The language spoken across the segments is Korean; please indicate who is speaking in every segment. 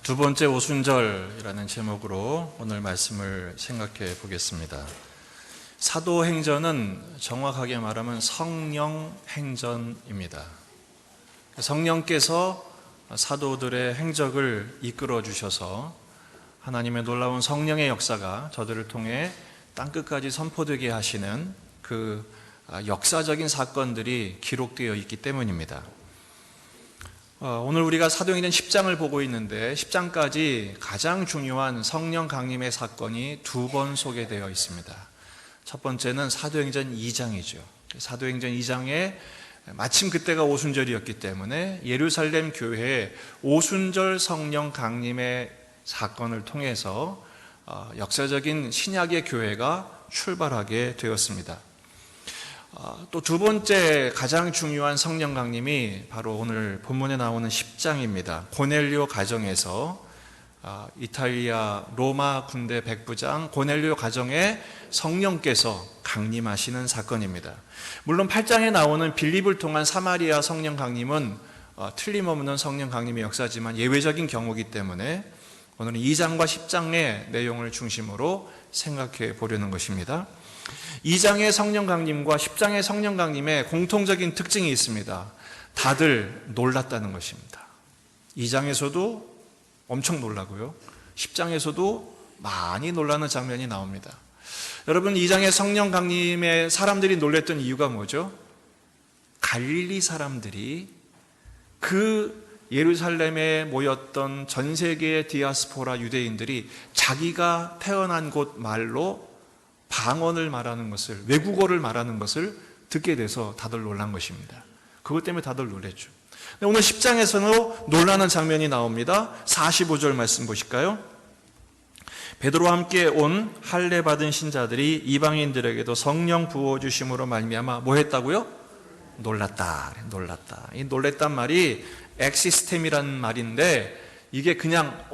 Speaker 1: 두 번째 오순절이라는 제목으로 오늘 말씀을 생각해 보겠습니다. 사도행전은 정확하게 말하면 성령행전입니다. 성령께서 사도들의 행적을 이끌어 주셔서 하나님의 놀라운 성령의 역사가 저들을 통해 땅끝까지 선포되게 하시는 그 역사적인 사건들이 기록되어 있기 때문입니다. 오늘 우리가 사도행전 10장을 보고 있는데 10장까지 가장 중요한 성령 강림의 사건이 두 번 소개되어 있습니다. 첫 번째는 사도행전 2장이죠. 사도행전 2장에 마침 그때가 오순절이었기 때문에 예루살렘 교회에 오순절 성령 강림의 사건을 통해서 역사적인 신약의 교회가 출발하게 되었습니다. 또 두 번째 가장 중요한 성령 강림이 바로 오늘 본문에 나오는 10장입니다. 고넬료 가정에서 이탈리아 로마 군대 백부장 고넬료 가정에 성령께서 강림하시는 사건입니다. 물론 8장에 나오는 빌립을 통한 사마리아 성령 강림은 틀림없는 성령 강림의 역사지만 예외적인 경우이기 때문에 오늘은 2장과 10장의 내용을 중심으로 생각해 보려는 것입니다. 2장의 성령 강림과 10장의 성령 강림에 공통적인 특징이 있습니다. 다들 놀랐다는 것입니다. 2장에서도 엄청 놀라고요. 10장에서도 많이 놀라는 장면이 나옵니다. 여러분, 2장의 성령 강림에 사람들이 놀랐던 이유가 뭐죠? 갈릴리 사람들이 그 예루살렘에 모였던 전 세계의 디아스포라 유대인들이 자기가 태어난 곳 말로 방언을 말하는 것을, 외국어를 말하는 것을 듣게 돼서 다들 놀란 것입니다. 그것 때문에 다들 놀랬죠. 오늘 10장에서는 놀라는 장면이 나옵니다. 45절 말씀 보실까요? 베드로와 함께 온 할례 받은 신자들이 이방인들에게도 성령 부어주심으로 말미암아 뭐 했다고요? 놀랐다. 이 놀랬단 말이 엑시스템이라는 말인데 이게 그냥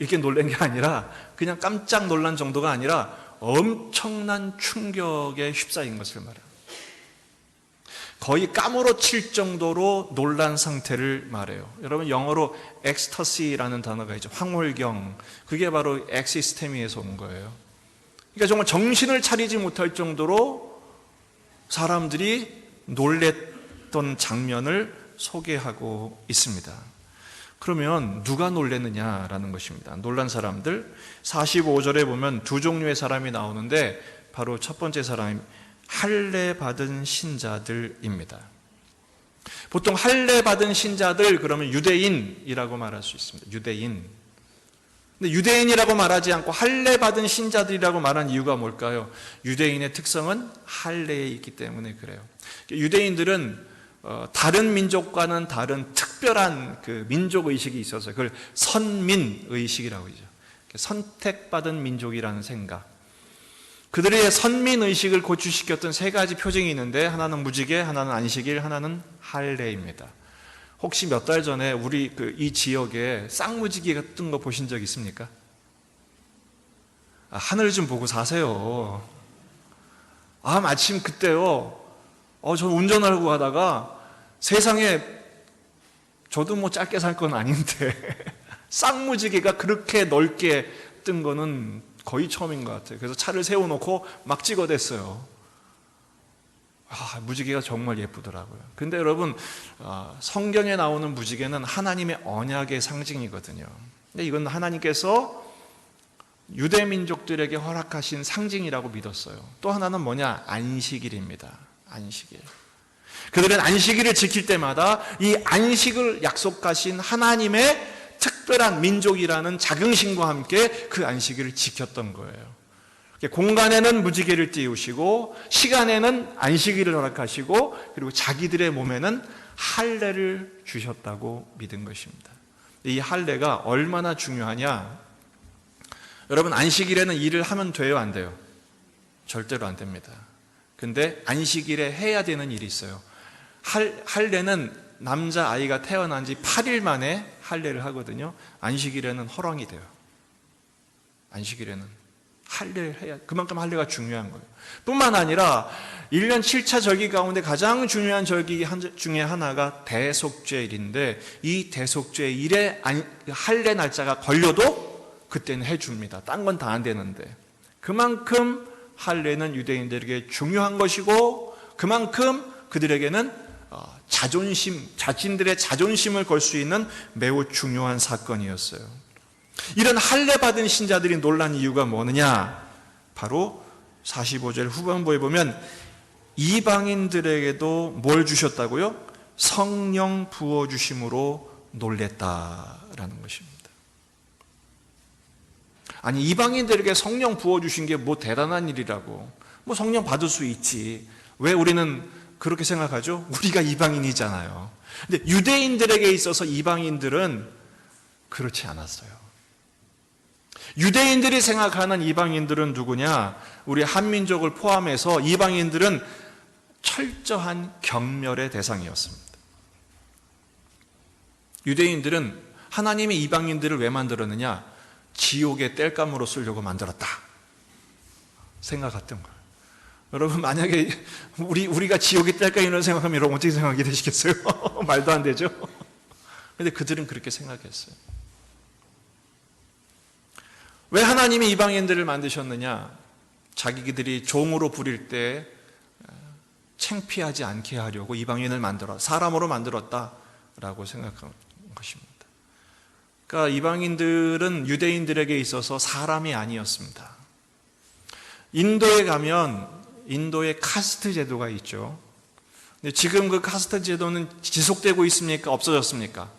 Speaker 1: 이렇게 놀란 게 아니라 그냥 깜짝 놀란 정도가 아니라 엄청난 충격에 휩싸인 것을 말해요. 거의 까무러칠 정도로 놀란 상태를 말해요. 여러분, 영어로 엑스터시라는 단어가 있죠. 황홀경. 그게 바로 엑시스테미에서 온 거예요. 그러니까 정말 정신을 차리지 못할 정도로 사람들이 놀랬던 장면을 소개하고 있습니다. 그러면 누가 놀랐느냐라는 것입니다. 놀란 사람들, 45절에 보면 두 종류의 사람이 나오는데 바로 첫 번째 사람이 할례 받은 신자들입니다. 보통 할례 받은 신자들 그러면 유대인이라고 말할 수 있습니다. 유대인. 근데 유대인이라고 말하지 않고 할례 받은 신자들이라고 말한 이유가 뭘까요? 유대인의 특성은 할례에 있기 때문에 그래요. 유대인들은 다른 민족과는 다른 특별한 그 민족 의식이 있어서 그걸 선민 의식이라고 하죠. 선택받은 민족이라는 생각. 그들의 선민 의식을 고취시켰던 세 가지 표징이 있는데 하나는 무지개, 하나는 안식일, 하나는 할례입니다. 혹시 몇 달 전에 우리 이 지역에 쌍무지개 같은 거 보신 적 있습니까? 하늘 좀 보고 사세요. 마침 그때요. 저 운전하려고 하다가 세상에 저도 뭐 짧게 살 건 아닌데 쌍무지개가 그렇게 넓게 뜬 거는 거의 처음인 것 같아요. 그래서 차를 세워놓고 막 찍어댔어요. 무지개가 정말 예쁘더라고요. 근데 여러분, 성경에 나오는 무지개는 하나님의 언약의 상징이거든요. 근데 이건 하나님께서 유대 민족들에게 허락하신 상징이라고 믿었어요. 또 하나는 뭐냐? 안식일입니다. 안식일. 그들은 안식일을 지킬 때마다 이 안식을 약속하신 하나님의 특별한 민족이라는 자긍심과 함께 그 안식일을 지켰던 거예요. 공간에는 무지개를 띄우시고 시간에는 안식일을 허락하시고 그리고 자기들의 몸에는 할례를 주셨다고 믿은 것입니다. 이 할례가 얼마나 중요하냐? 여러분, 안식일에는 일을 하면 돼요, 안 돼요? 절대로 안 됩니다. 근데 안식일에 해야 되는 일이 있어요. 할례는 남자아이가 태어난 지 8일 만에 할례를 하거든요. 안식일에는 허랑이 돼요. 안식일에는. 할례를 해야, 그만큼 할례가 중요한 거예요. 뿐만 아니라 1년 7차 절기 가운데 가장 중요한 절기 중에 하나가 대속죄일인데, 이 대속죄일에 할례 날짜가 걸려도 그때는 해줍니다. 딴 건 다 안 되는데. 그만큼 할례는 유대인들에게 중요한 것이고, 그만큼 그들에게는 자신들의 자존심을 걸 수 있는 매우 중요한 사건이었어요. 이런 할례 받은 신자들이 놀란 이유가 뭐느냐? 바로 45절 후반부에 보면 이방인들에게도 뭘 주셨다고요? 성령 부어주심으로 놀랬다라는 것입니다. 아니, 이방인들에게 성령 부어주신 게 뭐 대단한 일이라고, 뭐 성령 받을 수 있지, 왜 우리는 그렇게 생각하죠? 우리가 이방인이잖아요. 근데 유대인들에게 있어서 이방인들은 그렇지 않았어요. 유대인들이 생각하는 이방인들은 누구냐? 우리 한민족을 포함해서 이방인들은 철저한 경멸의 대상이었습니다. 유대인들은 하나님이 이방인들을 왜 만들었느냐? 지옥의 땔감으로 쓰려고 만들었다 생각했던 거예요. 여러분, 만약에 우리가 지옥의 땔감이라고 생각하면 여러분 어떻게 생각하게 되시겠어요? 말도 안 되죠? 근데 그들은 그렇게 생각했어요. 왜 하나님이 이방인들을 만드셨느냐? 자기들이 종으로 부릴 때 창피하지 않게 하려고 이방인을 사람으로 만들었다라고 생각한 것입니다. 그러니까 이방인들은 유대인들에게 있어서 사람이 아니었습니다. 인도에 가면 인도에 카스트 제도가 있죠. 근데 지금 그 카스트 제도는 지속되고 있습니까? 없어졌습니까?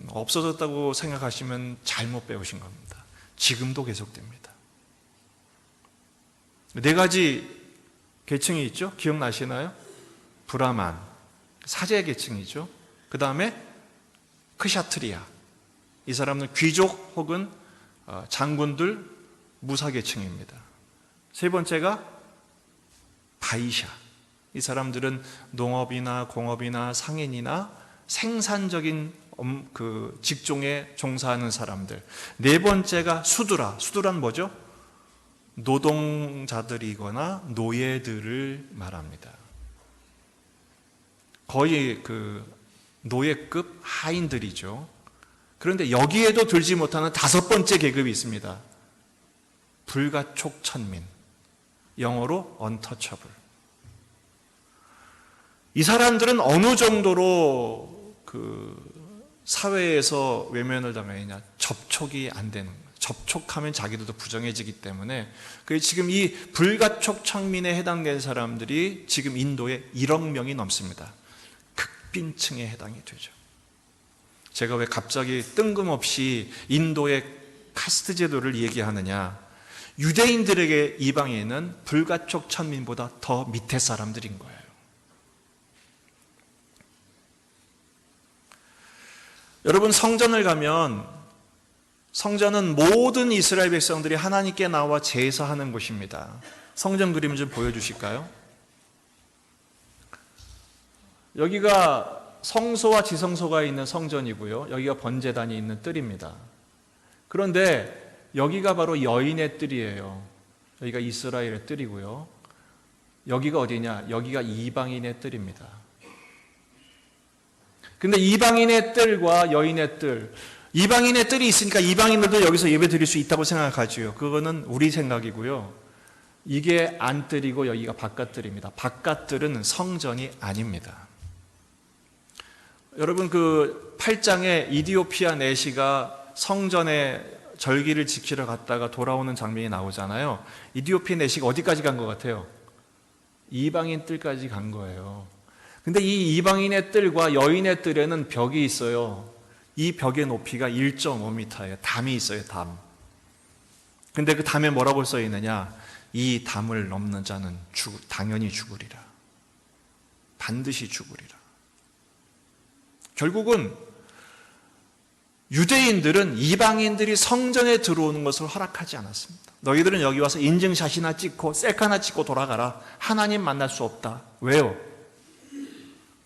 Speaker 1: 없어졌다고 생각하시면 잘못 배우신 겁니다. 지금도 계속됩니다. 4가지 계층이 있죠? 기억나시나요? 브라만, 사제 계층이죠. 그 다음에 크샤트리아, 이 사람은 귀족 혹은 장군들, 무사 계층입니다. 3번째가 바이샤, 이 사람들은 농업이나 공업이나 상인이나 생산적인 그 직종에 종사하는 사람들. 4번째가 수두라는 뭐죠? 노동자들이거나 노예들을 말합니다. 거의 그 노예급 하인들이죠. 그런데 여기에도 들지 못하는 5번째 계급이 있습니다. 불가촉 천민, 영어로 untouchable. 이 사람들은 어느 정도로 그 사회에서 외면을 당하느냐? 접촉이 안 되는 거예요. 접촉하면 자기들도 부정해지기 때문에 지금 이 불가촉 천민에 해당된 사람들이 지금 인도에 1억 명이 넘습니다. 극빈층에 해당이 되죠. 제가 왜 갑자기 뜬금없이 인도의 카스트 제도를 얘기하느냐? 유대인들에게 이방인은 불가촉 천민보다 더 밑에 사람들인 거예요. 여러분, 성전을 가면 성전은 모든 이스라엘 백성들이 하나님께 나와 제사하는 곳입니다. 성전 그림 좀 보여주실까요? 여기가 성소와 지성소가 있는 성전이고요. 여기가 번제단이 있는 뜰입니다. 그런데 여기가 바로 여인의 뜰이에요. 여기가 이스라엘의 뜰이고요. 여기가 어디냐? 여기가 이방인의 뜰입니다. 근데 이방인의 뜰과 여인의 뜰, 이방인의 뜰이 있으니까 이방인들도 여기서 예배 드릴 수 있다고 생각하지요. 그거는 우리 생각이고요. 이게 안뜰이고 여기가 바깥뜰입니다. 바깥뜰은 성전이 아닙니다. 여러분, 그 8장에 이디오피아 내시가 성전에 절기를 지키러 갔다가 돌아오는 장면이 나오잖아요. 이디오피아 내시가 어디까지 간 것 같아요? 이방인 뜰까지 간 거예요. 근데 이 이방인의 뜰과 여인의 뜰에는 벽이 있어요. 이 벽의 높이가 1.5m예요. 담이 있어요, 담. 근데 그 담에 뭐라고 써 있느냐? 이 담을 넘는 자는 당연히 죽으리라. 반드시 죽으리라. 결국은 유대인들은 이방인들이 성전에 들어오는 것을 허락하지 않았습니다. 너희들은 여기 와서 인증샷이나 찍고 셀카나 찍고 돌아가라. 하나님 만날 수 없다. 왜요?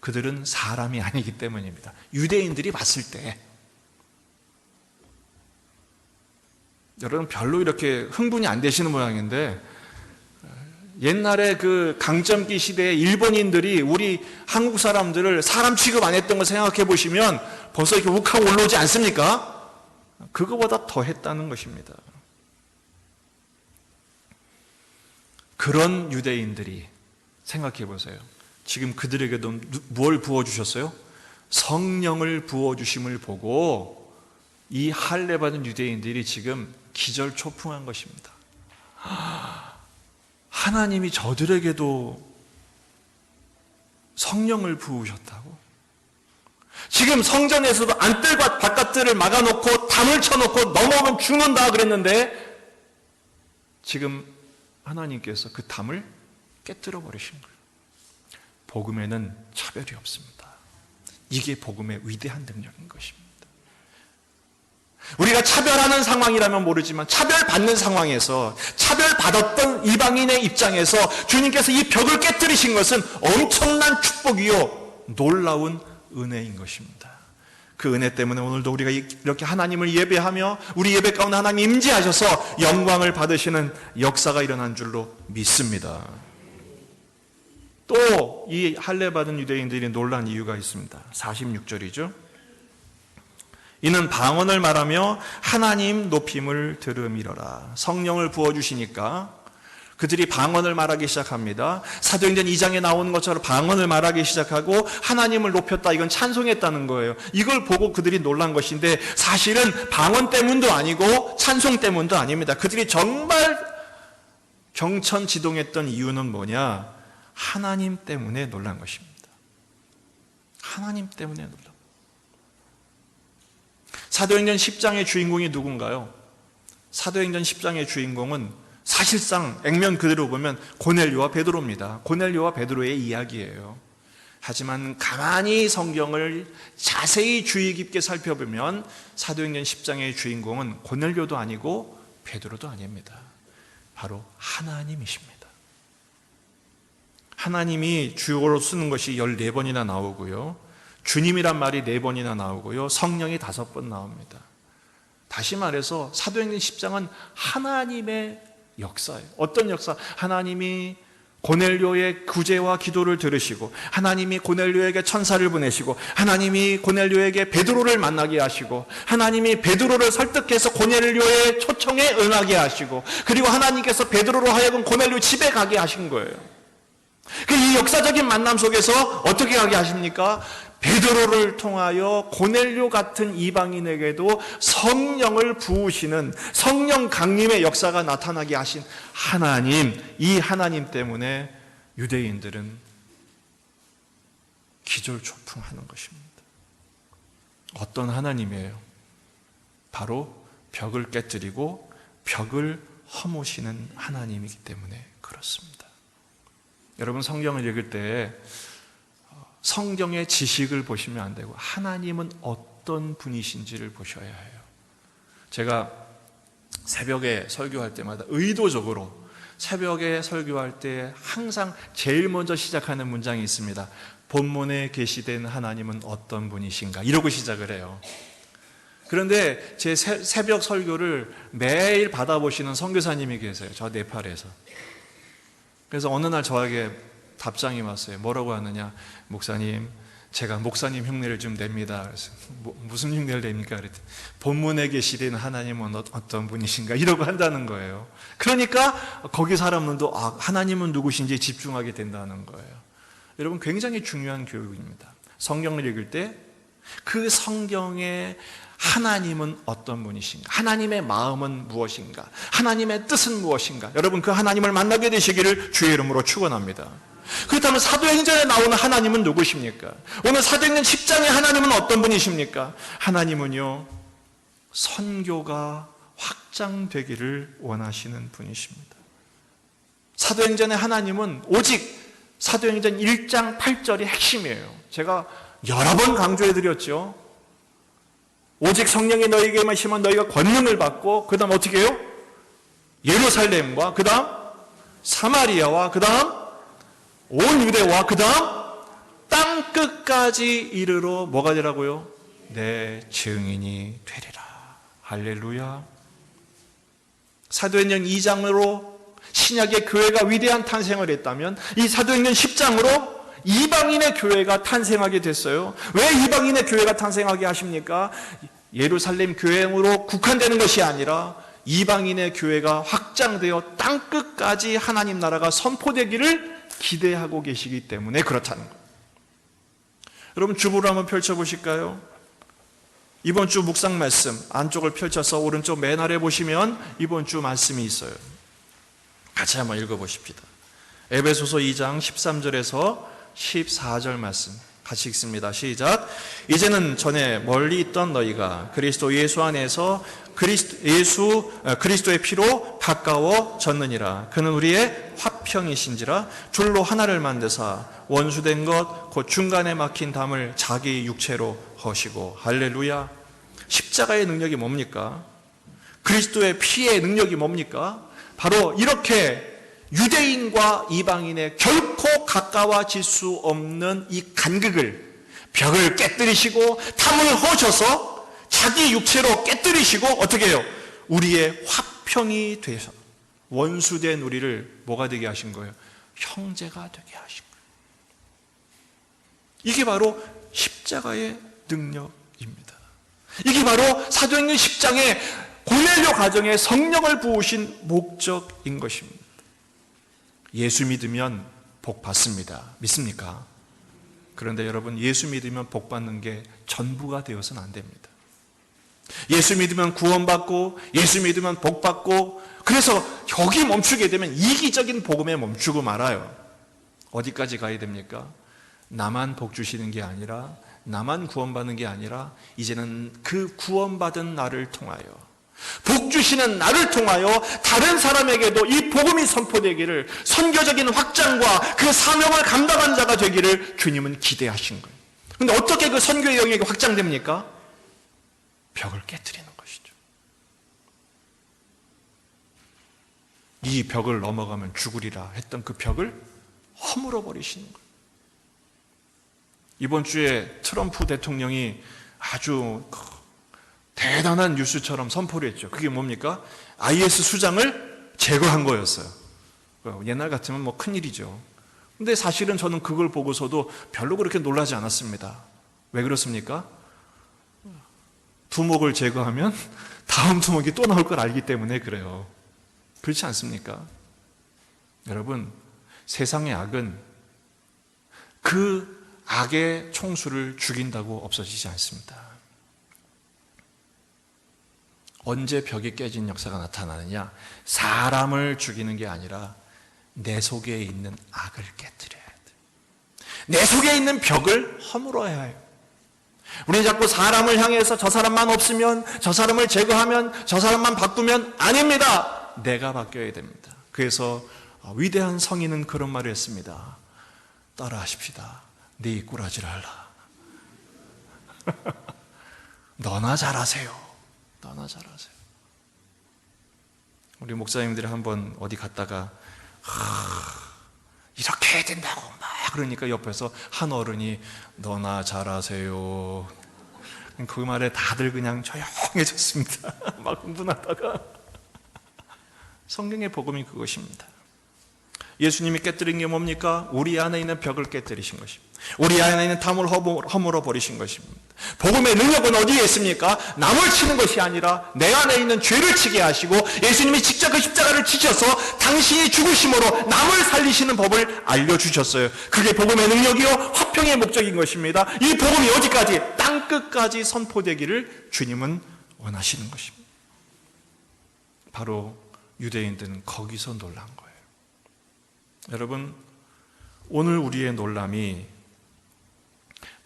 Speaker 1: 그들은 사람이 아니기 때문입니다. 유대인들이 봤을 때. 여러분 별로 이렇게 흥분이 안 되시는 모양인데, 옛날에 그 강점기 시대에 일본인들이 우리 한국 사람들을 사람 취급 안 했던 걸 생각해 보시면 벌써 이렇게 욱하고 올라오지 않습니까? 그거보다 더 했다는 것입니다. 그런 유대인들이 생각해 보세요. 지금 그들에게도 뭘 부어주셨어요? 성령을 부어주심을 보고 이 할례받은 유대인들이 지금 기절초풍한 것입니다. 하나님이 저들에게도 성령을 부으셨다고? 지금 성전에서도 안뜰과 바깥들을 막아놓고 담을 쳐놓고 넘어오면 죽는다 그랬는데 지금 하나님께서 그 담을 깨뜨려 버리신 거예요. 복음에는 차별이 없습니다. 이게 복음의 위대한 능력인 것입니다. 우리가 차별하는 상황이라면 모르지만 차별받는 상황에서 차별받았던 이방인의 입장에서 주님께서 이 벽을 깨뜨리신 것은 엄청난 축복이요 놀라운 은혜인 것입니다. 그 은혜 때문에 오늘도 우리가 이렇게 하나님을 예배하며 우리 예배 가운데 하나님 임재하셔서 영광을 받으시는 역사가 일어난 줄로 믿습니다. 또 이 할례받은 유대인들이 놀란 이유가 있습니다. 46절이죠. 이는 방언을 말하며 하나님 높임을 들음이러라. 성령을 부어주시니까 그들이 방언을 말하기 시작합니다. 사도행전 2장에 나오는 것처럼 방언을 말하기 시작하고 하나님을 높였다. 이건 찬송했다는 거예요. 이걸 보고 그들이 놀란 것인데 사실은 방언 때문도 아니고 찬송 때문도 아닙니다. 그들이 정말 경천지동했던 이유는 뭐냐? 하나님 때문에 놀란 것입니다. 하나님 때문에 놀란. 사도행전 10장의 주인공이 누군가요? 사도행전 10장의 주인공은 사실상 액면 그대로 보면 고넬료와 베드로입니다. 고넬료와 베드로의 이야기예요. 하지만 가만히 성경을 자세히 주의 깊게 살펴보면 사도행전 10장의 주인공은 고넬료도 아니고 베드로도 아닙니다. 바로 하나님이십니다. 하나님이 주어로 쓰는 것이 14번이나 나오고요. 주님이란 말이 4번이나 나오고요. 성령이 5번 나옵니다. 다시 말해서 사도행전 10장은 하나님의 역사예요. 어떤 역사? 하나님이 고넬료의 구제와 기도를 들으시고 하나님이 고넬료에게 천사를 보내시고 하나님이 고넬료에게 베드로를 만나게 하시고 하나님이 베드로를 설득해서 고넬료의 초청에 응하게 하시고 그리고 하나님께서 베드로로 하여금 고넬료 집에 가게 하신 거예요. 이 역사적인 만남 속에서 어떻게 하게 하십니까? 베드로를 통하여 고넬료 같은 이방인에게도 성령을 부으시는 성령 강림의 역사가 나타나게 하신 하나님, 이 하나님 때문에 유대인들은 기절초풍하는 것입니다. 어떤 하나님이에요? 바로 벽을 깨뜨리고 벽을 허무시는 하나님이기 때문에 그렇습니다. 여러분 성경을 읽을 때 성경의 지식을 보시면 안 되고 하나님은 어떤 분이신지를 보셔야 해요. 제가 새벽에 설교할 때마다 의도적으로 새벽에 설교할 때 항상 제일 먼저 시작하는 문장이 있습니다. 본문에 계시된 하나님은 어떤 분이신가? 이러고 시작을 해요. 그런데 제 새벽 설교를 매일 받아보시는 선교사님이 계세요. 저 네팔에서. 그래서 어느 날 저에게 답장이 왔어요. 뭐라고 하느냐? 목사님, 제가 목사님 흉내를 좀 냅니다. 그래서 무슨 흉내를 냅니까? 그랬더니 본문에 계시된 하나님은 어떤 분이신가? 이러고 한다는 거예요. 그러니까 거기 사람들도 하나님은 누구신지 집중하게 된다는 거예요. 여러분 굉장히 중요한 교육입니다. 성경을 읽을 때 그 성경의 하나님은 어떤 분이신가? 하나님의 마음은 무엇인가? 하나님의 뜻은 무엇인가? 여러분 그 하나님을 만나게 되시기를 주의 이름으로 축원합니다. 그렇다면 사도행전에 나오는 하나님은 누구십니까? 오늘 사도행전 10장의 하나님은 어떤 분이십니까? 하나님은요 선교가 확장되기를 원하시는 분이십니다. 사도행전의 하나님은 오직 사도행전 1장 8절이 핵심이에요. 제가 여러 번 강조해드렸죠. 오직 성령이 너희에게 임하시면 너희가 권능을 받고 그 다음 어떻게 해요? 예루살렘과 그 다음 사마리아와 그 다음 온 유대와 그 다음 땅끝까지 이르러 뭐가 되라고요? 내 증인이 되리라. 할렐루야. 사도행전 2장으로 신약의 교회가 위대한 탄생을 했다면 이 사도행전 10장으로 이방인의 교회가 탄생하게 됐어요. 왜 이방인의 교회가 탄생하게 하십니까? 예루살렘 교회로 국한되는 것이 아니라 이방인의 교회가 확장되어 땅끝까지 하나님 나라가 선포되기를 기대하고 계시기 때문에 그렇다는 거예요. 여러분, 주보를 한번 펼쳐보실까요? 이번 주 묵상 말씀 안쪽을 펼쳐서 오른쪽 맨 아래 보시면 이번 주 말씀이 있어요. 같이 한번 읽어보십시다. 에베소서 2장 13절에서 14절 말씀 같이 읽습니다. 시작. 이제는 전에 멀리 있던 너희가 그리스도 예수 안에서 그리스도의 피로 가까워졌느니라. 그는 우리의 화평이신지라. 줄로 하나를 만드사 원수된 것 곧 중간에 막힌 담을 자기 육체로 허시고. 할렐루야. 십자가의 능력이 뭡니까? 그리스도의 피의 능력이 뭡니까? 바로 이렇게 유대인과 이방인의 결코 가까워질 수 없는 이 간극을, 벽을 깨뜨리시고 담을 허셔서 자기 육체로 깨뜨리시고 어떻게 해요? 우리의 화평이 되셔 원수된 우리를 뭐가 되게 하신 거예요? 형제가 되게 하신 거예요. 이게 바로 십자가의 능력입니다. 이게 바로 사도행전 10장의 고넬료 가정에 성령을 부으신 목적인 것입니다. 예수 믿으면 복 받습니다. 믿습니까? 그런데 여러분, 예수 믿으면 복 받는 게 전부가 되어서는 안 됩니다. 예수 믿으면 구원받고 예수 믿으면 복 받고, 그래서 여기 멈추게 되면 이기적인 복음에 멈추고 말아요. 어디까지 가야 됩니까? 나만 복 주시는 게 아니라, 나만 구원받는 게 아니라 이제는 그 구원받은 나를 통하여, 복 주시는 나를 통하여 다른 사람에게도 이 복음이 선포되기를, 선교적인 확장과 그 사명을 감당한 자가 되기를 주님은 기대하신 거예요. 그런데 어떻게 그 선교의 영역이 확장됩니까? 벽을 깨뜨리는 것이죠. 이 벽을 넘어가면 죽으리라 했던 그 벽을 허물어 버리시는 거예요. 이번 주에 트럼프 대통령이 아주 대단한 뉴스처럼 선포를 했죠. 그게 뭡니까? IS 수장을 제거한 거였어요. 옛날 같으면 뭐 큰일이죠. 근데 사실은 저는 그걸 보고서도 별로 그렇게 놀라지 않았습니다. 왜 그렇습니까? 두목을 제거하면 다음 두목이 또 나올 걸 알기 때문에 그래요. 그렇지 않습니까? 여러분, 세상의 악은 그 악의 총수를 죽인다고 없어지지 않습니다. 언제 벽이 깨진 역사가 나타나느냐? 사람을 죽이는 게 아니라 내 속에 있는 악을 깨뜨려야 돼. 내 속에 있는 벽을 허물어야 해요. 우리는 자꾸 사람을 향해서 저 사람만 없으면, 저 사람을 제거하면, 저 사람만 바꾸면, 아닙니다. 내가 바뀌어야 됩니다. 그래서 위대한 성인은 그런 말을 했습니다. 따라하십시다. 네 꾸라지를 하라. 너나 잘하세요. 너나 잘하세요. 우리 목사님들이 한번 어디 갔다가 이렇게 해야 된다고 막 그러니까 옆에서 한 어른이 너나 잘하세요. 그 말에 다들 그냥 조용해졌습니다. 막 흥분하다가. 성경의 복음이 그것입니다. 예수님이 깨뜨린 게 뭡니까? 우리 안에 있는 벽을 깨뜨리신 것입니다. 우리 안에 있는 담을 허물어 버리신 것입니다. 복음의 능력은 어디에 있습니까? 남을 치는 것이 아니라 내 안에 있는 죄를 치게 하시고, 예수님이 직접 그 십자가를 치셔서 당신이 죽으심으로 남을 살리시는 법을 알려주셨어요. 그게 복음의 능력이요 화평의 목적인 것입니다. 이 복음이 어디까지? 땅끝까지 선포되기를 주님은 원하시는 것입니다. 바로 유대인들은 거기서 놀란 거예요. 여러분, 오늘 우리의 놀람이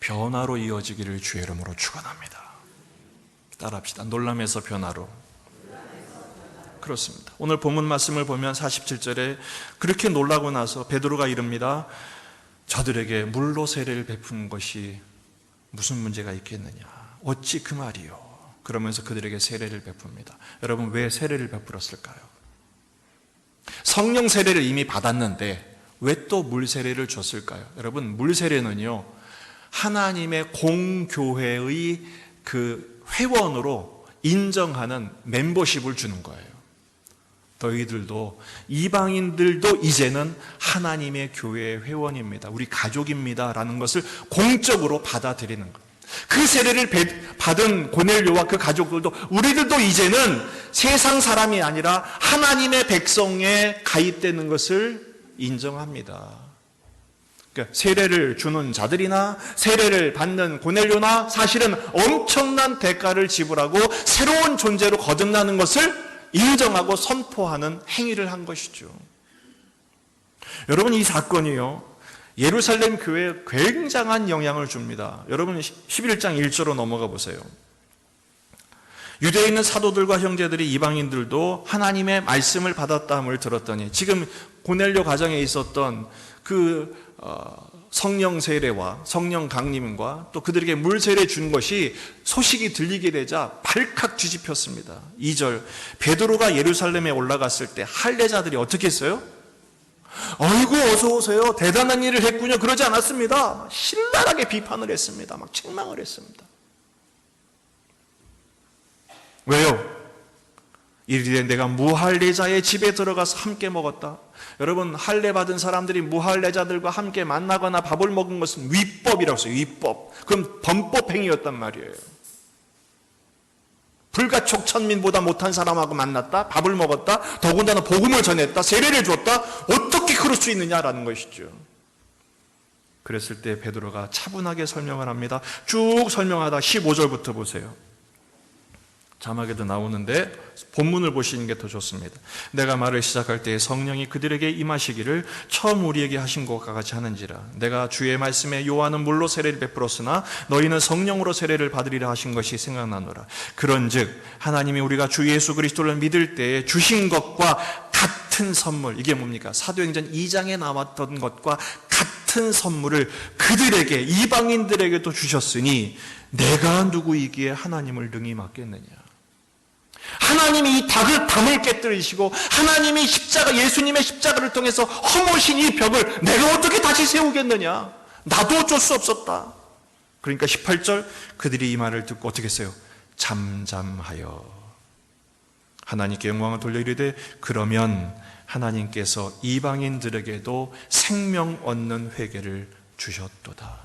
Speaker 1: 변화로 이어지기를 주의 이름으로 축원합니다. 따라합시다. 놀람에서 변화로. 그렇습니다. 오늘 본문 말씀을 보면 47절에 그렇게 놀라고 나서 베드로가 이릅니다. 저들에게 물로 세례를 베푸는 것이 무슨 문제가 있겠느냐? 어찌 그 말이요? 그러면서 그들에게 세례를 베풉니다. 여러분, 왜 세례를 베풀었을까요? 성령 세례를 이미 받았는데 왜 또 물 세례를 줬을까요? 여러분, 물 세례는요, 하나님의 공교회의 그 회원으로 인정하는 멤버십을 주는 거예요. 너희들도, 이방인들도 이제는 하나님의 교회의 회원입니다. 우리 가족입니다. 라는 것을 공적으로 받아들이는 것. 그 세례를 받은 고넬료와 그 가족들도, 우리들도 이제는 세상 사람이 아니라 하나님의 백성에 가입되는 것을 인정합니다. 그러니까 세례를 주는 자들이나 세례를 받는 고넬료나 사실은 엄청난 대가를 지불하고 새로운 존재로 거듭나는 것을 인정하고 선포하는 행위를 한 것이죠. 여러분, 이 사건이요, 예루살렘 교회에 굉장한 영향을 줍니다. 여러분 11장 1절로 넘어가 보세요. 유대에 있는 사도들과 형제들이 이방인들도 하나님의 말씀을 받았다함을 들었더니, 지금 고넬료 가정에 있었던 그 성령 세례와 성령 강림과 또 그들에게 물 세례 준 것이 소식이 들리게 되자 발칵 뒤집혔습니다. 2절, 베드로가 예루살렘에 올라갔을 때 할례자들이 어떻게 했어요? 아이고 어서 오세요, 대단한 일을 했군요, 그러지 않았습니다. 신랄하게 비판을 했습니다. 막 책망을 했습니다. 왜요? 이르되 내가 무할례자의 집에 들어가서 함께 먹었다. 여러분, 할례 받은 사람들이 무할례자들과 함께 만나거나 밥을 먹은 것은 위법이라고 했어요. 위법. 그럼 범법 행위였단 말이에요. 불가촉 천민보다 못한 사람하고 만났다, 밥을 먹었다, 더군다나 복음을 전했다, 세례를 줬다, 어떻게 그럴 수 있느냐라는 것이죠. 그랬을 때 베드로가 차분하게 설명을 합니다. 쭉 설명하다 15절부터 보세요. 자막에도 나오는데 본문을 보시는 게 더 좋습니다. 내가 말을 시작할 때 성령이 그들에게 임하시기를 처음 우리에게 하신 것과 같이 하는지라. 내가 주의 말씀에 요한은 물로 세례를 베풀었으나 너희는 성령으로 세례를 받으리라 하신 것이 생각나노라. 그런즉 하나님이 우리가 주 예수 그리스도를 믿을 때에 주신 것과 같은 선물, 이게 뭡니까? 사도행전 2장에 나왔던 것과 같은 선물을 그들에게, 이방인들에게도 주셨으니 내가 누구이기에 하나님을 능히 맡겠느냐. 하나님이 이 담을 깨뜨리시고 하나님이 예수님의 십자가를 통해서 허무신 이 벽을 내가 어떻게 다시 세우겠느냐. 나도 어쩔 수 없었다. 그러니까 18절, 그들이 이 말을 듣고 어떻게 했어요? 잠잠하여 하나님께 영광을 돌려 이르되 그러면 하나님께서 이방인들에게도 생명 얻는 회개를 주셨도다.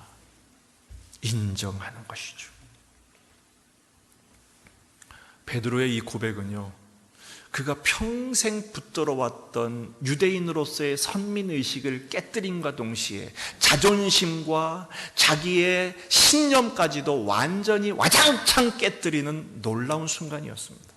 Speaker 1: 인정하는 것이죠. 베드로의 이 고백은요, 그가 평생 붙들어왔던 유대인으로서의 선민의식을 깨뜨림과 동시에 자존심과 자기의 신념까지도 완전히 와장창 깨뜨리는 놀라운 순간이었습니다.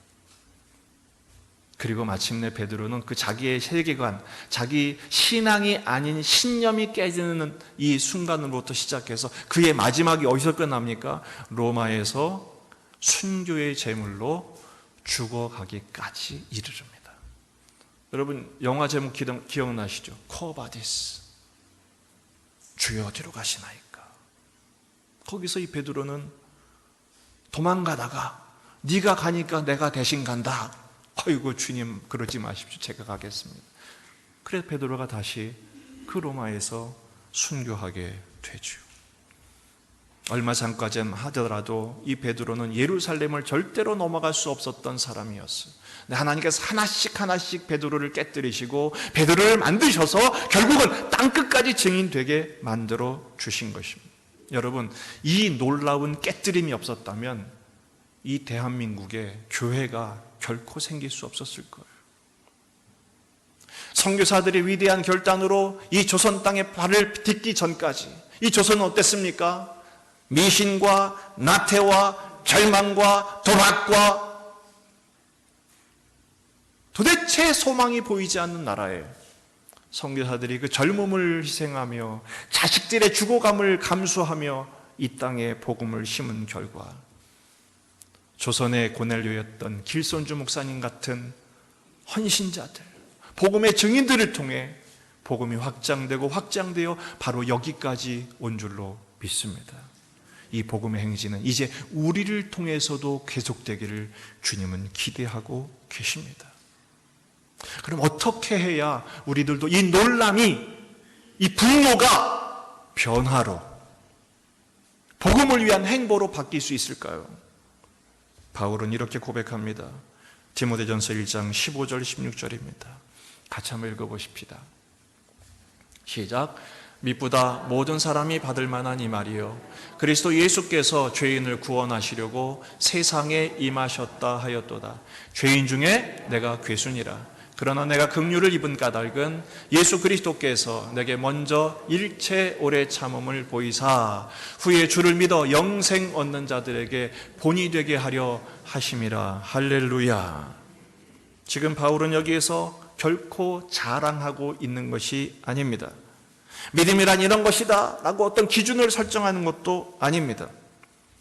Speaker 1: 그리고 마침내 베드로는 그 자기의 세계관, 자기 신앙이 아닌 신념이 깨지는 이 순간으로부터 시작해서 그의 마지막이 어디서 끝납니까? 로마에서 순교의 제물로 죽어가기까지 이르릅니다. 여러분, 영화 제목 기억나시죠? 코어바디스. 주여 어디로 가시나이까? 거기서 이 베드로는 도망가다가 네가 가니까 내가 대신 간다. 아이고 주님, 그러지 마십시오. 제가 가겠습니다. 그래서 베드로가 다시 그 로마에서 순교하게 되죠. 얼마 전까지 하더라도 이 베드로는 예루살렘을 절대로 넘어갈 수 없었던 사람이었어요. 하나님께서 하나씩 베드로를 깨뜨리시고 베드로를 만드셔서 결국은 땅끝까지 증인되게 만들어 주신 것입니다. 여러분, 이 놀라운 깨뜨림이 없었다면 이 대한민국에 교회가 결코 생길 수 없었을 거예요. 선교사들의 위대한 결단으로 이 조선 땅에 발을 딛기 전까지 이 조선은 어땠습니까? 미신과 나태와 절망과 도박과 도대체 소망이 보이지 않는 나라에 선교사들이 그 젊음을 희생하며 자식들의 죽어감을 감수하며 이 땅에 복음을 심은 결과 조선의 고넬료였던 길손주 목사님 같은 헌신자들, 복음의 증인들을 통해 복음이 확장되어 바로 여기까지 온 줄로 믿습니다. 이 복음의 행진은 이제 우리를 통해서도 계속되기를 주님은 기대하고 계십니다. 그럼 어떻게 해야 우리들도 이 놀람이, 이 분노가 변화로, 복음을 위한 행보로 바뀔 수 있을까요? 바울은 이렇게 고백합니다. 디모데전서 1장 15절 16절입니다. 같이 한번 읽어보십시다. 시작. 미쁘다 모든 사람이 받을 만한 이 말이요 그리스도 예수께서 죄인을 구원하시려고 세상에 임하셨다 하였도다. 죄인 중에 내가 괴순이라. 그러나 내가 긍휼을 입은 까닭은 예수 그리스도께서 내게 먼저 일체 오래 참음을 보이사 후에 주를 믿어 영생 얻는 자들에게 본이 되게 하려 하심이라. 할렐루야. 지금 바울은 여기에서 결코 자랑하고 있는 것이 아닙니다. 믿음이란 이런 것이다 라고 어떤 기준을 설정하는 것도 아닙니다.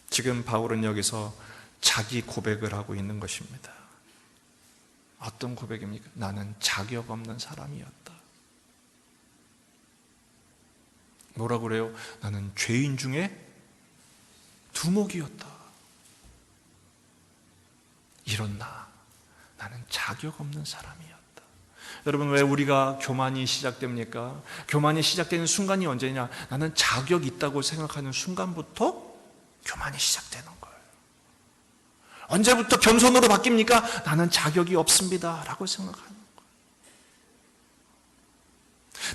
Speaker 1: 지금 바울은 여기서 자기 고백을 하고 있는 것입니다. 어떤 고백입니까? 나는 자격 없는 사람이었다. 뭐라고 그래요? 나는 죄인 중에 두목이었다. 이런 나는 자격 없는 사람이었다. 여러분, 왜 우리가 교만이 시작됩니까? 교만이 시작되는 순간이 언제냐? 나는 자격 있다고 생각하는 순간부터 교만이 시작되는 거예요. 언제부터 겸손으로 바뀝니까? 나는 자격이 없습니다 라고 생각하는 거예요.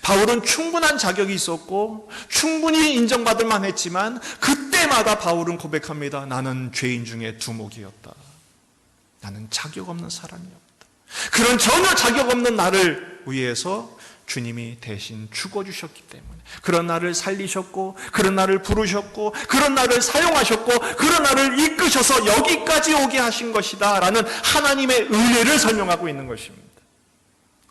Speaker 1: 바울은 충분한 자격이 있었고 충분히 인정받을 만했지만 그때마다 바울은 고백합니다. 나는 죄인 중에 두목이었다. 나는 자격 없는 사람이었다. 그런 전혀 자격 없는 나를 위해서 주님이 대신 죽어주셨기 때문에, 그런 나를 살리셨고 그런 나를 부르셨고 그런 나를 사용하셨고 그런 나를 이끄셔서 여기까지 오게 하신 것이다 라는 하나님의 은혜를 설명하고 있는 것입니다.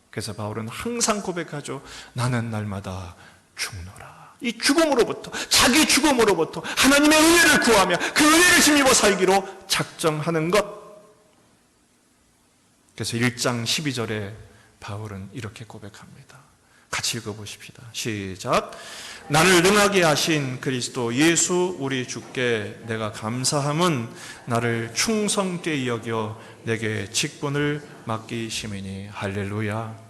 Speaker 1: 그래서 바울은 항상 고백하죠. 나는 날마다 죽노라. 이 죽음으로부터, 자기 죽음으로부터 하나님의 은혜를 구하며 그 은혜를 힘입어 살기로 작정하는 것. 그래서 1장 12절에 바울은 이렇게 고백합니다. 같이 읽어보십시다. 시작. 나를 능하게 하신 그리스도 예수 우리 주께 내가 감사함은 나를 충성되이 여겨 내게 직분을 맡기심이니. 할렐루야.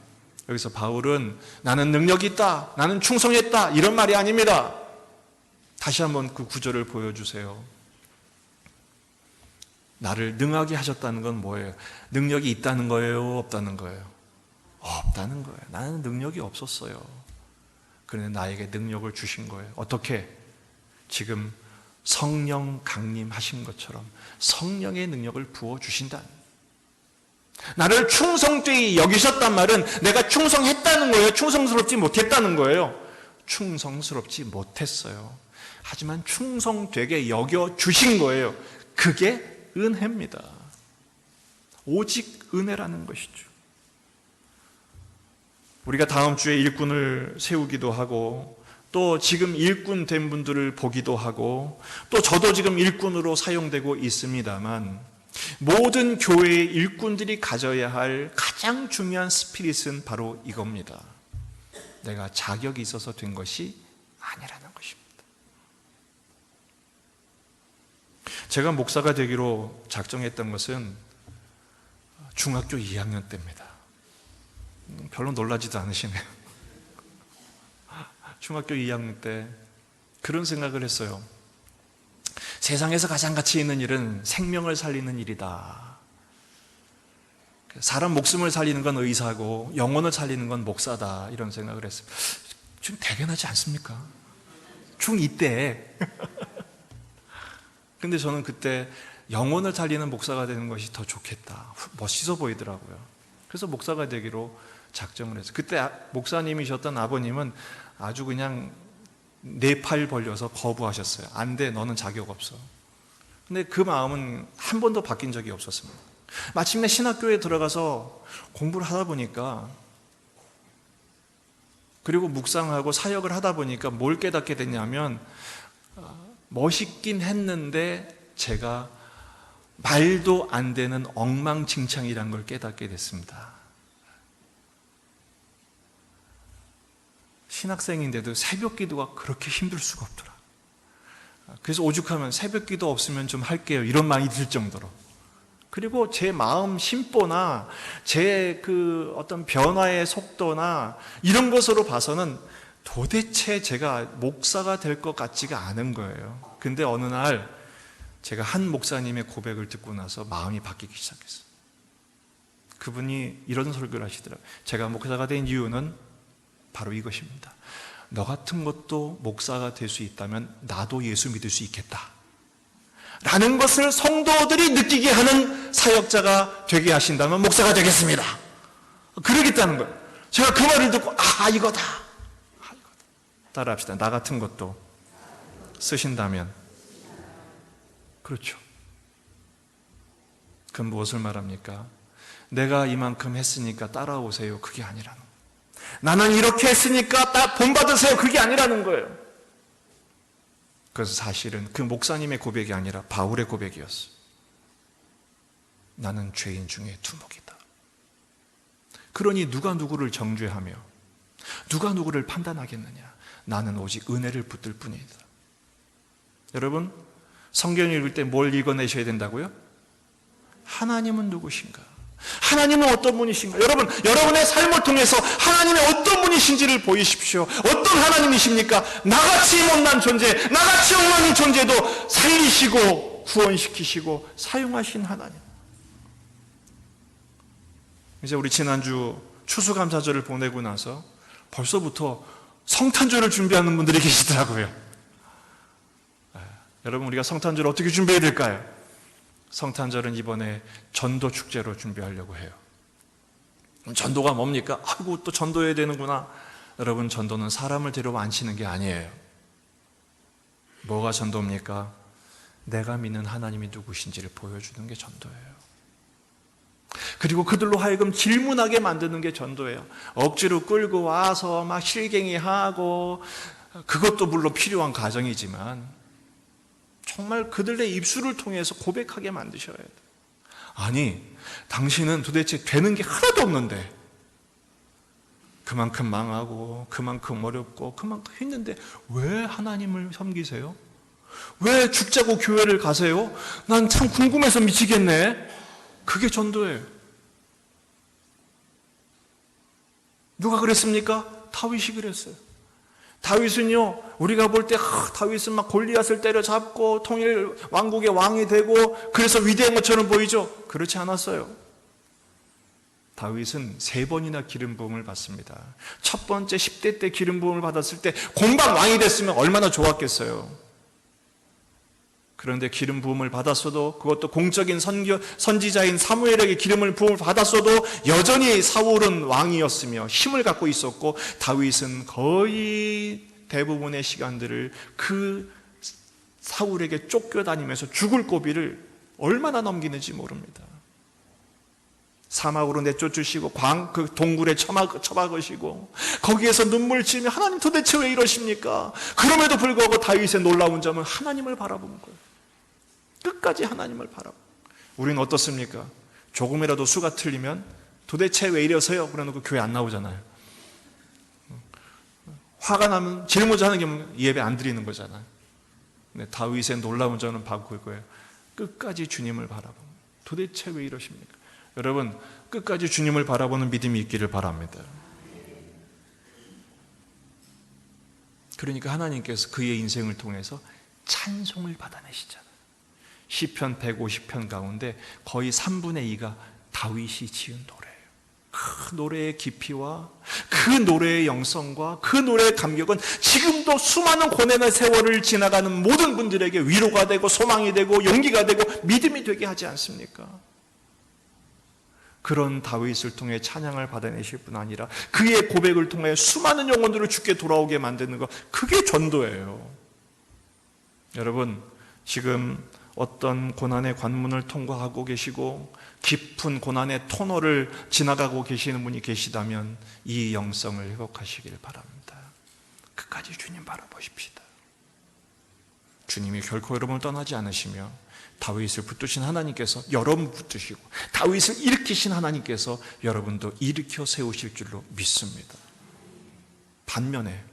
Speaker 1: 여기서 바울은 나는 능력이 있다, 나는 충성했다 이런 말이 아닙니다. 다시 한번 그 구절을 보여주세요. 나를 능하게 하셨다는 건 뭐예요? 능력이 있다는 거예요? 없다는 거예요? 없다는 거예요. 나는 능력이 없었어요. 그런데 나에게 능력을 주신 거예요. 어떻게? 지금 성령 강림하신 것처럼 성령의 능력을 부어주신다. 나를 충성되이 여기셨단 말은 내가 충성했다는 거예요? 충성스럽지 못했다는 거예요? 충성스럽지 못했어요. 하지만 충성되게 여겨주신 거예요. 그게 은혜입니다. 오직 은혜라는 것이죠. 우리가 다음 주에 일꾼을 세우기도 하고 또 지금 일꾼 된 분들을 보기도 하고 또 저도 지금 일꾼으로 사용되고 있습니다만 모든 교회의 일꾼들이 가져야 할 가장 중요한 스피릿은 바로 이겁니다. 내가 자격이 있어서 된 것이 아니라는 것입니다. 제가 목사가 되기로 작정했던 것은 중학교 2학년 때입니다. 별로 놀라지도 않으시네요. 중학교 2학년 때 그런 생각을 했어요. 세상에서 가장 가치 있는 일은 생명을 살리는 일이다. 사람 목숨을 살리는 건 의사고 영혼을 살리는 건 목사다. 이런 생각을 했어요. 좀 대견하지 않습니까? 중2 때. 근데 저는 그때 영혼을 살리는 목사가 되는 것이 더 좋겠다. 멋있어 보이더라고요. 그래서 목사가 되기로 작정을 했어요. 그때 목사님이셨던 아버님은 아주 그냥 네 팔 벌려서 거부하셨어요. 안 돼, 너는 자격 없어. 근데 그 마음은 한 번도 바뀐 적이 없었습니다. 마침내 신학교에 들어가서 공부를 하다 보니까, 그리고 묵상하고 사역을 하다 보니까 뭘 깨닫게 됐냐면, 멋있긴 했는데 제가 말도 안 되는 엉망진창이라는 걸 깨닫게 됐습니다. 신학생인데도 새벽 기도가 그렇게 힘들 수가 없더라. 그래서 오죽하면 새벽 기도 없으면 좀 할게요 이런 말이 들 정도로. 그리고 제 마음 심보나 제 그 어떤 변화의 속도나 이런 것으로 봐서는 도대체 제가 목사가 될 것 같지가 않은 거예요. 근데 어느 날 제가 한 목사님의 고백을 듣고 나서 마음이 바뀌기 시작했어요. 그분이 이런 설교를 하시더라고요. 제가 목사가 된 이유는 바로 이것입니다. 너 같은 것도 목사가 될 수 있다면 나도 예수 믿을 수 있겠다 라는 것을 성도들이 느끼게 하는 사역자가 되게 하신다면 목사가 되겠습니다. 그러겠다는 거예요. 제가 그 말을 듣고 이거다. 따라합시다. 나 같은 것도 쓰신다면. 그렇죠. 그럼 무엇을 말합니까? 내가 이만큼 했으니까 따라오세요. 그게 아니라는 거예요. 나는 이렇게 했으니까 본받으세요. 그게 아니라는 거예요. 그래서 사실은 그 목사님의 고백이 아니라 바울의 고백이었어요. 나는 죄인 중에 두목이다. 그러니 누가 누구를 정죄하며 누가 누구를 판단하겠느냐? 나는 오직 은혜를 붙들 뿐이다. 여러분, 성경 읽을 때 뭘 읽어내셔야 된다고요? 하나님은 누구신가? 하나님은 어떤 분이신가? 여러분, 여러분의 삶을 통해서 하나님의 어떤 분이신지를 보이십시오. 어떤 하나님이십니까? 나같이 못난 존재, 나같이 엉망인 존재도 살리시고 구원시키시고 사용하신 하나님. 이제 우리 지난주 추수감사절을 보내고 나서 벌써부터 성탄절을 준비하는 분들이 계시더라고요. 여러분, 우리가 성탄절을 어떻게 준비해야 될까요? 성탄절은 이번에 전도 축제로 준비하려고 해요. 전도가 뭡니까? 아이고, 또 전도해야 되는구나. 여러분, 전도는 사람을 데려와 앉히는 게 아니에요. 뭐가 전도입니까? 내가 믿는 하나님이 누구신지를 보여주는 게 전도예요. 그리고 그들로 하여금 질문하게 만드는 게 전도예요. 억지로 끌고 와서 막 실갱이하고, 그것도 물론 필요한 과정이지만 정말 그들의 입술을 통해서 고백하게 만드셔야 돼요. 아니, 당신은 도대체 되는 게 하나도 없는데 그만큼 망하고 그만큼 어렵고 그만큼 힘든데 왜 하나님을 섬기세요? 왜 죽자고 교회를 가세요? 난 참 궁금해서 미치겠네. 그게 전도예요. 누가 그랬습니까? 다윗이 그랬어요. 다윗은요, 우리가 볼 때 다윗은 막 골리앗을 때려잡고 통일 왕국의 왕이 되고 그래서 위대한 것처럼 보이죠? 그렇지 않았어요. 다윗은 3번이나 기름 부음을 받습니다. 첫 번째 10대 때 기름 부음을 받았을 때 공방 왕이 됐으면 얼마나 좋았겠어요. 그런데 기름 부음을 받았어도, 그것도 공적인 선지자인 사무엘에게 기름을 부음을 받았어도 여전히 사울은 왕이었으며 힘을 갖고 있었고, 다윗은 거의 대부분의 시간들을 그 사울에게 쫓겨다니면서 죽을 고비를 얼마나 넘기는지 모릅니다. 사막으로 내쫓으시고 그 동굴에 처박으시고 거기에서 눈물 지으며 하나님 도대체 왜 이러십니까? 그럼에도 불구하고 다윗의 놀라운 점은 하나님을 바라본 거예요. 끝까지 하나님을 바라보고. 우리는 어떻습니까? 조금이라도 수가 틀리면 도대체 왜 이러세요? 그러놓고 교회 안 나오잖아요. 화가 나면 제일 먼저 하는 게 예배 안 드리는 거잖아요. 근데 다윗의 놀라운 점은 바로 그거예요. 끝까지 주님을 바라보고. 도대체 왜 이러십니까? 여러분, 끝까지 주님을 바라보는 믿음이 있기를 바랍니다. 그러니까 하나님께서 그의 인생을 통해서 찬송을 받아내시잖아요. 시편 150편 가운데 거의 3분의 2가 다윗이 지은 노래예요. 그 노래의 깊이와 그 노래의 영성과 그 노래의 감격은 지금도 수많은 고난의 세월을 지나가는 모든 분들에게 위로가 되고 소망이 되고 용기가 되고 믿음이 되게 하지 않습니까? 그런 다윗을 통해 찬양을 받아내실 뿐 아니라 그의 고백을 통해 수많은 영혼들을 주께 돌아오게 만드는 것, 그게 전도예요. 여러분, 지금 어떤 고난의 관문을 통과하고 계시고 깊은 고난의 터널을 지나가고 계시는 분이 계시다면 이 영성을 회복하시기를 바랍니다. 끝까지 주님 바라보십시다. 주님이 결코 여러분을 떠나지 않으시며 다윗을 붙드신 하나님께서 여러분 붙드시고 다윗을 일으키신 하나님께서 여러분도 일으켜 세우실 줄로 믿습니다. 반면에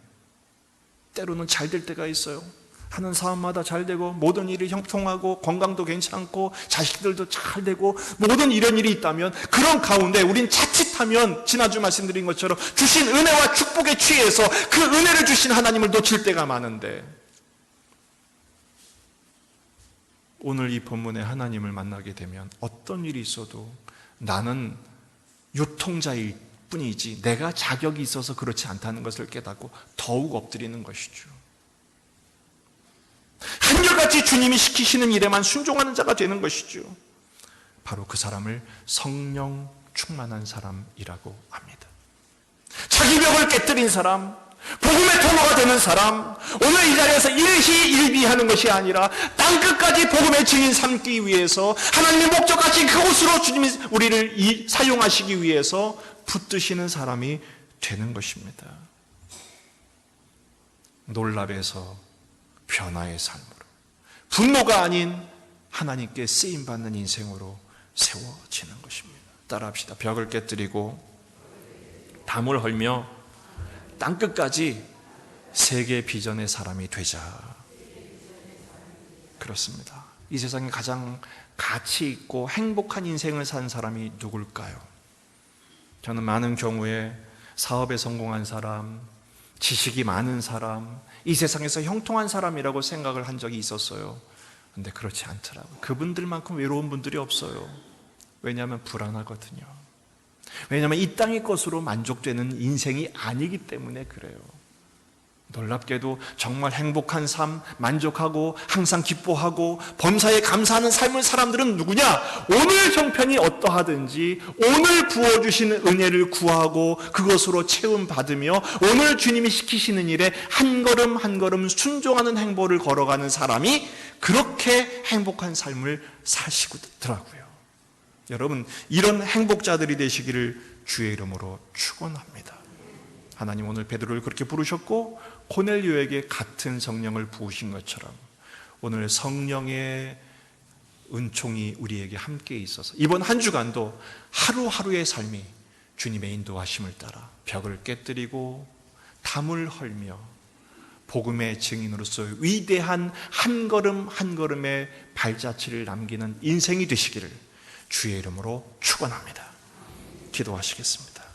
Speaker 1: 때로는 잘 될 때가 있어요. 하는 사업마다 잘 되고 모든 일이 형통하고 건강도 괜찮고 자식들도 잘 되고 모든 이런 일이 있다면 그런 가운데 우린 자칫하면 지난주 말씀드린 것처럼 주신 은혜와 축복에 취해서 그 은혜를 주신 하나님을 놓칠 때가 많은데, 오늘 이 본문에 하나님을 만나게 되면 어떤 일이 있어도 나는 유통자일 뿐이지 내가 자격이 있어서 그렇지 않다는 것을 깨닫고 더욱 엎드리는 것이죠. 한결같이 주님이 시키시는 일에만 순종하는 자가 되는 것이죠. 바로 그 사람을 성령 충만한 사람이라고 합니다. 자기 벽을 깨뜨린 사람, 복음의 통로가 되는 사람, 오늘 이 자리에서 일희일비하는 것이 아니라 땅끝까지 복음의 증인 삼기 위해서 하나님의 목적하신 그곳으로 주님이 우리를 사용하시기 위해서 붙드시는 사람이 되는 것입니다. 놀랍에서 변화의 삶으로, 분노가 아닌 하나님께 쓰임받는 인생으로 세워지는 것입니다. 따라합시다. 벽을 깨뜨리고 담을 헐며 땅끝까지 세계 비전의 사람이 되자. 그렇습니다. 이 세상에 가장 가치 있고 행복한 인생을 산 사람이 누굴까요? 저는 많은 경우에 사업에 성공한 사람, 지식이 많은 사람, 이 세상에서 형통한 사람이라고 생각을 한 적이 있었어요. 근데 그렇지 않더라고요. 그분들만큼 외로운 분들이 없어요. 왜냐하면 불안하거든요. 왜냐하면 이 땅의 것으로 만족되는 인생이 아니기 때문에 그래요. 놀랍게도 정말 행복한 삶, 만족하고 항상 기뻐하고 범사에 감사하는 삶을 사람들은 누구냐? 오늘 형편이 어떠하든지 오늘 부어주시는 은혜를 구하고 그것으로 채움받으며 오늘 주님이 시키시는 일에 한 걸음 한 걸음 순종하는 행보를 걸어가는 사람이 그렇게 행복한 삶을 사시더라고요. 여러분, 이런 행복자들이 되시기를 주의 이름으로 축원합니다. 하나님 오늘 베드로를 그렇게 부르셨고 고넬료에게 같은 성령을 부으신 것처럼 오늘 성령의 은총이 우리에게 함께 있어서 이번 한 주간도 하루하루의 삶이 주님의 인도하심을 따라 벽을 깨뜨리고 담을 헐며 복음의 증인으로서 위대한 한 걸음 한 걸음의 발자취를 남기는 인생이 되시기를 주의 이름으로 축원합니다. 기도하시겠습니다.